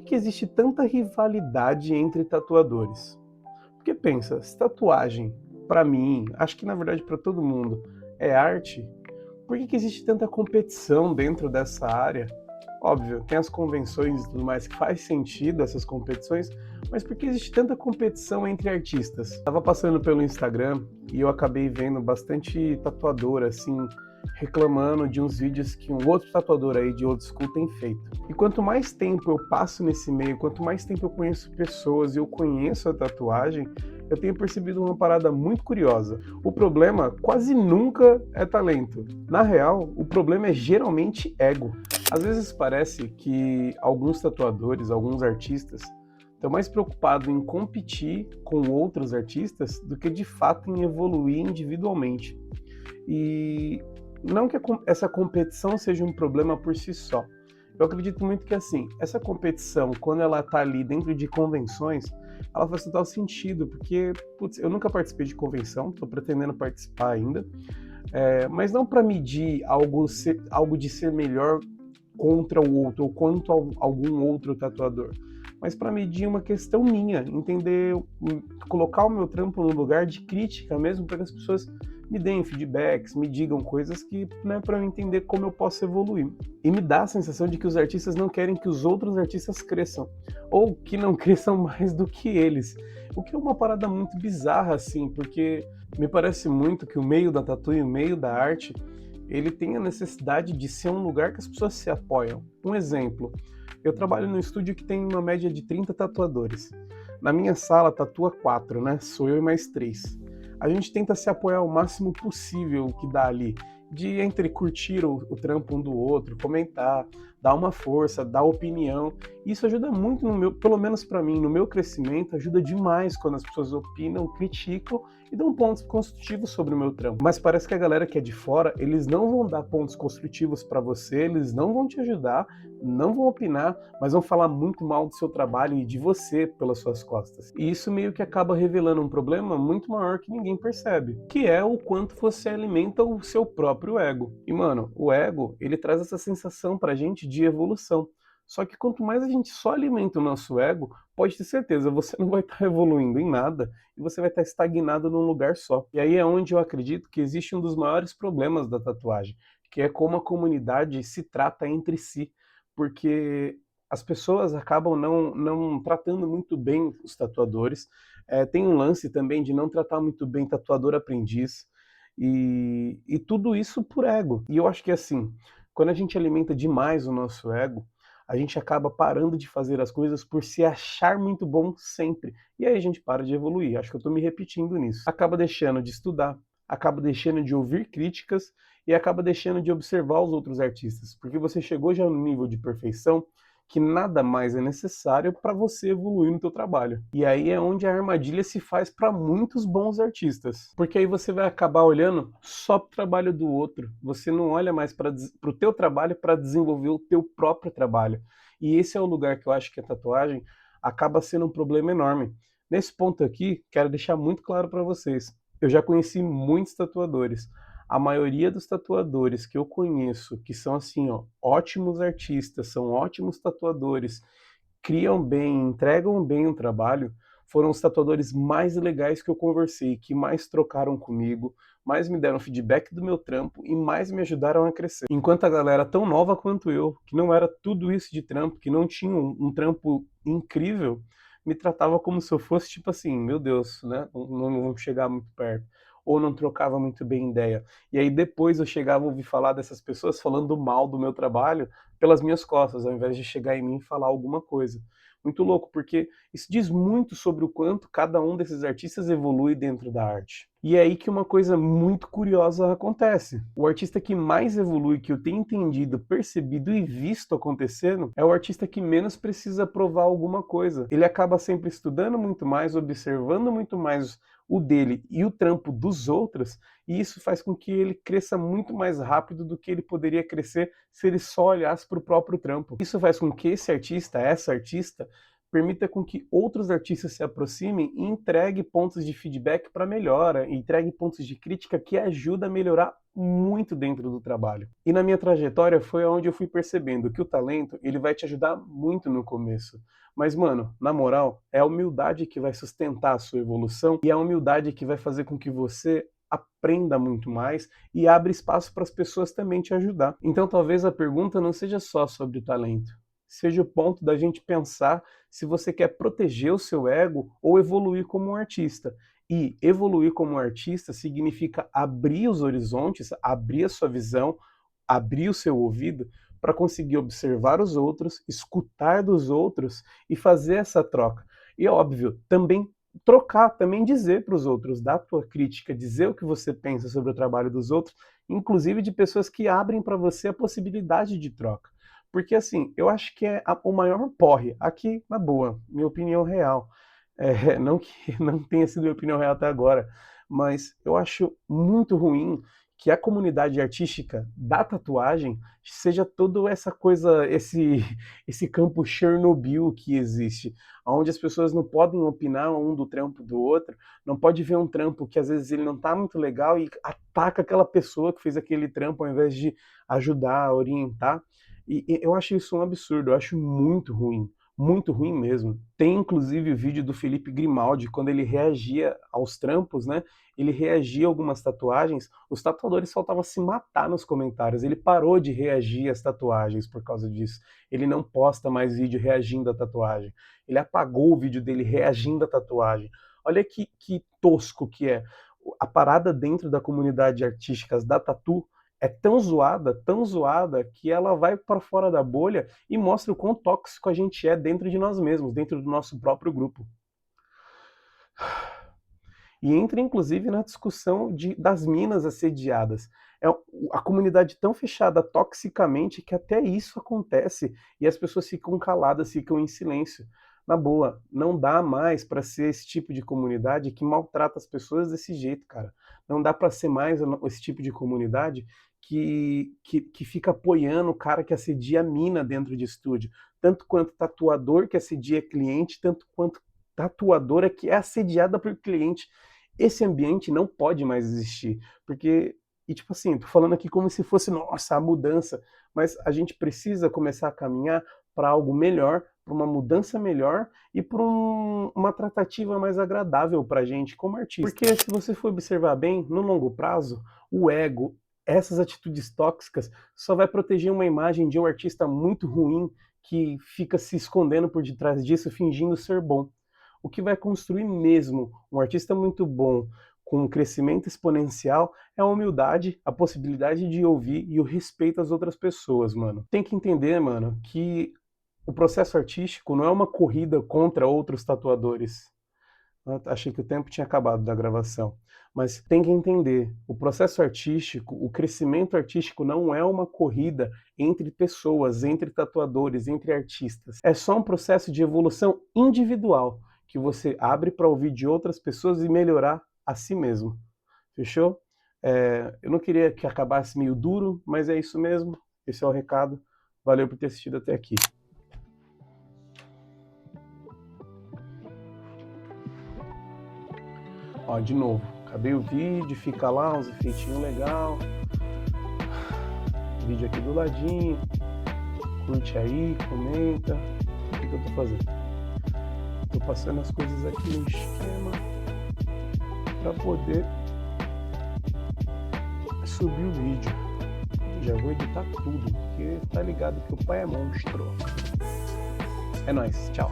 que existe tanta rivalidade entre tatuadores? Porque pensa, se tatuagem, pra mim, acho que na verdade pra todo mundo, é arte, por que existe tanta competição dentro dessa área? Óbvio, tem as convenções e tudo mais que faz sentido essas competições, mas por que existe tanta competição entre artistas? Tava passando pelo Instagram e eu acabei vendo bastante tatuador assim reclamando de uns vídeos que um outro tatuador aí de old school tem feito. E quanto mais tempo eu passo nesse meio, quanto mais tempo eu conheço pessoas e eu conheço a tatuagem, eu tenho percebido uma parada muito curiosa. O problema quase nunca é talento. Na real, o problema é geralmente ego. Às vezes parece que alguns tatuadores, alguns artistas, estão mais preocupados em competir com outros artistas do que de fato em evoluir individualmente. E não que essa competição seja um problema por si só. Eu acredito muito que assim, essa competição, quando ela está ali dentro de convenções, ela faz total sentido, porque, putz, eu nunca participei de convenção, estou pretendendo participar ainda, mas não para medir algo de ser melhor contra o outro ou quanto a algum outro tatuador, mas para medir uma questão minha, entender, colocar o meu trampo no lugar de crítica mesmo, para que as pessoas me deem feedbacks, me digam coisas que, né, para eu entender como eu posso evoluir. E me dá a sensação de que os artistas não querem que os outros artistas cresçam, ou que não cresçam mais do que eles. O que é uma parada muito bizarra, assim, porque me parece muito que o meio da tatu e o meio da arte, ele tem a necessidade de ser um lugar que as pessoas se apoiam. Um exemplo, eu trabalho num estúdio que tem uma média de 30 tatuadores. Na minha sala tatua 4, né? Sou eu e mais 3. A gente tenta se apoiar o máximo possível que dá ali, de entre curtir o trampo um do outro, comentar, dar uma força, dar opinião. Isso ajuda muito no meu, pelo menos para mim, no meu crescimento, ajuda demais quando as pessoas opinam, criticam e dão pontos construtivos sobre o meu trampo. Mas parece que a galera que é de fora, eles não vão dar pontos construtivos para você, eles não vão te ajudar, não vão opinar, mas vão falar muito mal do seu trabalho e de você pelas suas costas. E isso meio que acaba revelando um problema muito maior que ninguém percebe, que é o quanto você alimenta o seu próprio ego. E mano, o ego, ele traz essa sensação pra gente de evolução. Só que quanto mais a gente só alimenta o nosso ego, pode ter certeza, você não vai estar evoluindo em nada e você vai estar estagnado num lugar só. E aí é onde eu acredito que existe um dos maiores problemas da tatuagem, que é como a comunidade se trata entre si, porque as pessoas acabam não tratando muito bem os tatuadores. Tem um lance também de não tratar muito bem tatuador aprendiz, e tudo isso por ego. E eu acho que assim, quando a gente alimenta demais o nosso ego, a gente acaba parando de fazer as coisas por se achar muito bom sempre. E aí a gente para de evoluir. Acho que eu estou me repetindo nisso. Acaba deixando de estudar, acaba deixando de ouvir críticas e acaba deixando de observar os outros artistas, porque você chegou já no nível de perfeição que nada mais é necessário para você evoluir no teu trabalho. E aí é onde a armadilha se faz para muitos bons artistas, porque aí você vai acabar olhando só para o trabalho do outro, você não olha mais para o teu trabalho para desenvolver o teu próprio trabalho. E esse é o lugar que eu acho que a tatuagem acaba sendo um problema enorme. Nesse ponto aqui, quero deixar muito claro para vocês, eu já conheci muitos tatuadores. A maioria dos tatuadores que eu conheço, que são assim, ó, ótimos artistas, são ótimos tatuadores, criam bem, entregam bem o trabalho, foram os tatuadores mais legais que eu conversei, que mais trocaram comigo, mais me deram feedback do meu trampo e mais me ajudaram a crescer. Enquanto a galera tão nova quanto eu, que não era tudo isso de trampo, que não tinha um trampo incrível, me tratava como se eu fosse tipo assim, meu Deus, né? Não vamos chegar muito perto. Ou não trocava muito bem ideia. E aí depois eu chegava a ouvir falar dessas pessoas falando mal do meu trabalho pelas minhas costas, ao invés de chegar em mim e falar alguma coisa. Muito louco, porque isso diz muito sobre o quanto cada um desses artistas evolui dentro da arte. E é aí que uma coisa muito curiosa acontece. O artista que mais evolui, que eu tenho entendido, percebido e visto acontecendo, é o artista que menos precisa provar alguma coisa. Ele acaba sempre estudando muito mais, observando muito mais o dele e o trampo dos outros, e isso faz com que ele cresça muito mais rápido do que ele poderia crescer se ele só olhasse para o próprio trampo. Isso faz com que esse artista, essa artista, permita com que outros artistas se aproximem e entregue pontos de feedback para melhora, entregue pontos de crítica que ajuda a melhorar muito dentro do trabalho. E na minha trajetória foi onde eu fui percebendo que o talento, ele vai te ajudar muito no começo. Mas, mano, na moral, é a humildade que vai sustentar a sua evolução e é a humildade que vai fazer com que você aprenda muito mais e abra espaço para as pessoas também te ajudar. Então, talvez a pergunta não seja só sobre o talento, seja o ponto da gente pensar se você quer proteger o seu ego ou evoluir como um artista. E evoluir como um artista significa abrir os horizontes, abrir a sua visão, abrir o seu ouvido para conseguir observar os outros, escutar dos outros e fazer essa troca. E óbvio, também trocar, também dizer para os outros, dar a tua crítica, dizer o que você pensa sobre o trabalho dos outros, inclusive de pessoas que abrem para você a possibilidade de troca. Porque assim, eu acho que é o maior porre, aqui na boa, minha opinião real. Não que não tenha sido minha opinião real até agora, mas eu acho muito ruim que a comunidade artística da tatuagem seja toda essa coisa, esse campo Chernobyl que existe, onde as pessoas não podem opinar um do trampo do outro, não pode ver um trampo que às vezes ele não tá muito legal e ataca aquela pessoa que fez aquele trampo ao invés de ajudar, orientar. E eu acho isso um absurdo, eu acho muito ruim mesmo. Tem inclusive o vídeo do Felipe Grimaldi, quando ele reagia aos trampos, né? Ele reagia a algumas tatuagens, os tatuadores faltavam se matar nos comentários. Ele parou de reagir às tatuagens por causa disso. Ele não posta mais vídeo reagindo à tatuagem. Ele apagou o vídeo dele reagindo à tatuagem. Olha que tosco que é. A parada dentro da comunidade artística da tatu é tão zoada, que ela vai para fora da bolha e mostra o quão tóxico a gente é dentro de nós mesmos, dentro do nosso próprio grupo. E entra inclusive na discussão das minas assediadas. É a comunidade tão fechada toxicamente que até isso acontece e as pessoas ficam caladas, ficam em silêncio. Na boa, não dá mais para ser esse tipo de comunidade que maltrata as pessoas desse jeito, cara. Não dá para ser mais esse tipo de comunidade que fica apoiando o cara que assedia a mina dentro de estúdio. Tanto quanto tatuador que assedia cliente, tanto quanto tatuadora que é assediada por cliente. Esse ambiente não pode mais existir, porque, e tipo assim, tô falando aqui como se fosse, nossa, a mudança, mas a gente precisa começar a caminhar para algo melhor, para uma mudança melhor e para uma tratativa mais agradável para a gente como artista. Porque se você for observar bem, no longo prazo, o ego, essas atitudes tóxicas, só vai proteger uma imagem de um artista muito ruim que fica se escondendo por detrás disso, fingindo ser bom. O que vai construir mesmo um artista muito bom, com um crescimento exponencial, é a humildade, a possibilidade de ouvir e o respeito às outras pessoas, mano. Tem que entender, mano, que o processo artístico não é uma corrida contra outros tatuadores. Eu achei que o tempo tinha acabado da gravação. Mas tem que entender, o processo artístico, o crescimento artístico não é uma corrida entre pessoas, entre tatuadores, entre artistas. É só um processo de evolução individual, que você abre para ouvir de outras pessoas e melhorar a si mesmo. Fechou? Eu não queria que acabasse meio duro, mas é isso mesmo. Esse é o recado. Valeu por ter assistido até aqui. Ó, de novo, acabei o vídeo, fica lá, uns efeitinhos legal. Vídeo aqui do ladinho. Curte aí, comenta. O que eu tô fazendo? Tô passando as coisas aqui no esquema para poder subir o vídeo. Já vou editar tudo, porque tá ligado que o pai é monstro. É nóis, tchau.